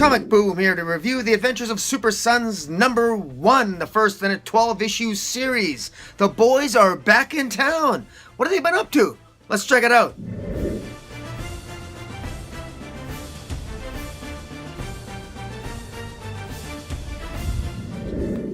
Comic Boom here to review the adventures of Super Sons #1, the first in a 12-issue series. The boys are back in town. What have they been up to? Let's check it out.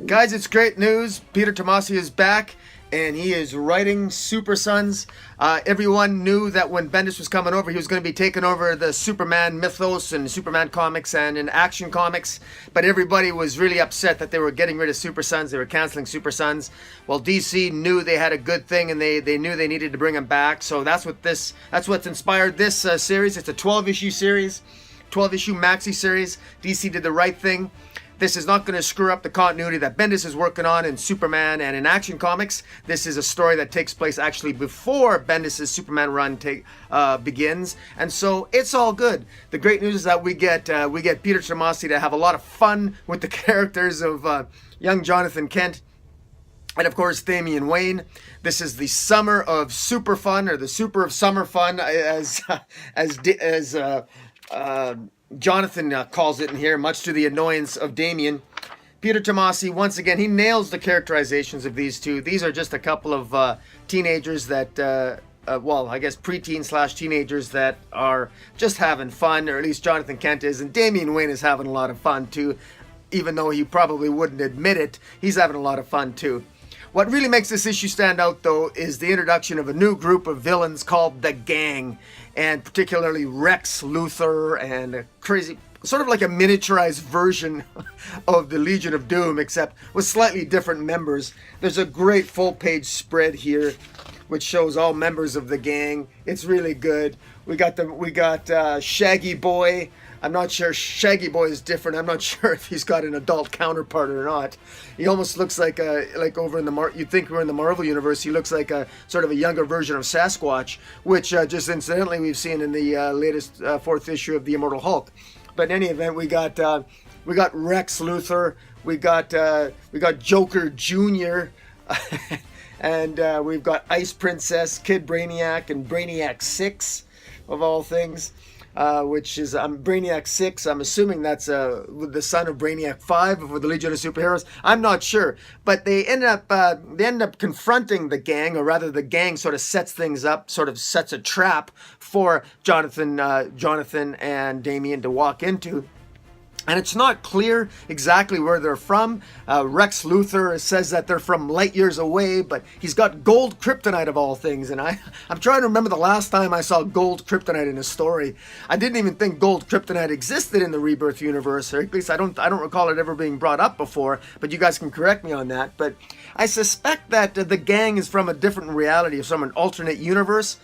Guys, it's great news. Peter Tomasi is back, and he is writing Super Sons. Everyone knew that when Bendis was coming over, he was going to be taking over the Superman mythos and Superman comics and in Action Comics. But everybody was really upset that they were getting rid of Super Sons. They were canceling Super Sons. Well, DC knew they had a good thing, and they knew they needed to bring him back. So that's what's inspired this series. It's a 12-issue series, 12-issue maxi series. DC did the right thing. This is not going to screw up the continuity that Bendis is working on in Superman and in Action Comics. This is a story that takes place actually before Bendis' Superman run begins, and so it's all good. The great news is that we get Peter Tomasi to have a lot of fun with the characters of young Jonathan Kent and of course Damian Wayne. This is the summer of super fun, or the super of summer fun, as Jonathan calls it in here, much to the annoyance of Damian. Peter Tomasi, once again, he nails the characterizations of these two. These are just a couple of teenagers that, well, I guess preteen/teenagers that are just having fun, or at least Jonathan Kent is, and Damian Wayne is having a lot of fun too. Even though he probably wouldn't admit it, he's having a lot of fun too. What really makes this issue stand out, though, is the introduction of a new group of villains called the Gang, and particularly Rex Luthor, and a crazy, sort of like a miniaturized version of the Legion of Doom, except with slightly different members. There's a great full-page spread here, which shows all members of the Gang. It's really good. We got Shaggy Boy. I'm not sure. Shaggy Boy is different. I'm not sure if he's got an adult counterpart or not. He almost looks like over in the you'd think we're in the Marvel universe. He looks like a sort of a younger version of Sasquatch, which just incidentally we've seen in the latest 4th issue of the Immortal Hulk. But in any event, we got Rex Luthor. We got Joker Jr. and we've got Ice Princess, Kid Brainiac, and Brainiac 6 of all things. Which is Brainiac 6. I'm assuming that's the son of Brainiac 5 for the Legion of Superheroes. I'm not sure, but they end up confronting the Gang, or rather, the Gang sort of sets things up, sort of sets a trap for Jonathan and Damian to walk into. And it's not clear exactly where they're from. Rex Luthor says that they're from light years away, but he's got gold kryptonite of all things. And I'm trying to remember the last time I saw gold kryptonite in a story. I didn't even think gold kryptonite existed in the Rebirth universe, or at least I don't recall it ever being brought up before. But you guys can correct me on that. But I suspect that the Gang is from a different reality, from an alternate universe.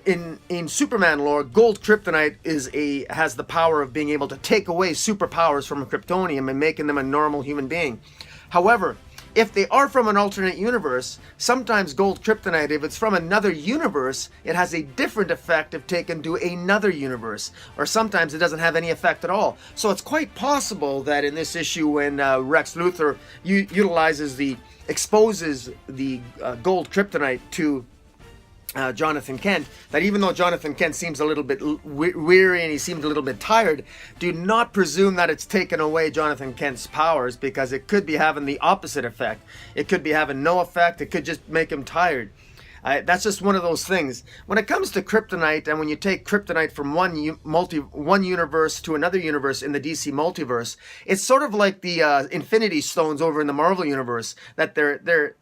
In Superman lore, gold kryptonite has the power of being able to take away superpowers from a Kryptonian and making them a normal human being. However, if they are from an alternate universe, sometimes gold kryptonite, if it's from another universe, it has a different effect if taken to another universe, or sometimes it doesn't have any effect at all. So it's quite possible that in this issue, when Rex Luthor exposes the gold kryptonite to Jonathan Kent, that even though Jonathan Kent seems a little bit weary and he seems a little bit tired, do not presume that it's taken away Jonathan Kent's powers, because it could be having the opposite effect. It could be having no effect. It could just make him tired. That's just one of those things. When it comes to kryptonite, and when you take kryptonite from one universe to another universe in the DC multiverse, it's sort of like the Infinity Stones over in the Marvel universe, that they're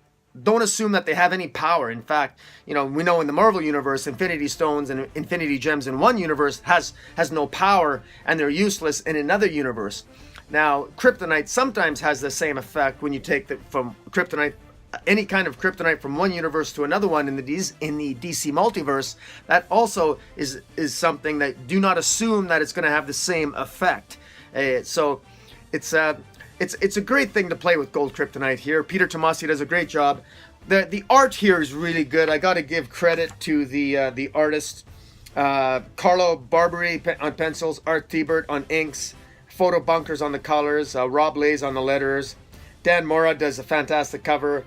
don't assume that they have any power. In fact, we know in the Marvel universe, Infinity Stones and Infinity Gems in one universe has no power, and they're useless in another universe. Now, kryptonite sometimes has the same effect when you take any kind of kryptonite from one universe to another one in the DC multiverse. That also is something that do not assume that it's going to have the same effect. So it's a great thing to play with gold kryptonite here. Peter Tomasi does a great job. The art here is really good. I got to give credit to the artist, Carlo Barberi on pencils, Art Thibert on inks, Photo Bunkers on the colors, Rob Lays on the letters. Dan Mora does a fantastic cover.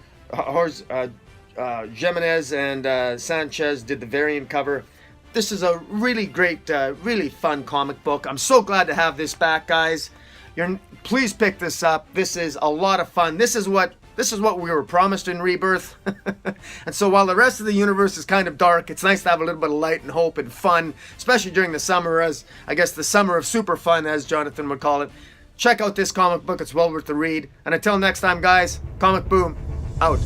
Jimenez and Sanchez did the variant cover. This is a really great, really fun comic book. I'm so glad to have this back, guys. Please pick this up. This is a lot of fun. This is what we were promised in Rebirth. And so while the rest of the universe is kind of dark, it's nice to have a little bit of light and hope and fun, especially during the summer, as I guess the summer of super fun, as Jonathan would call it. Check out this comic book. It's well worth the read. And until next time, guys, Comic Boom, out.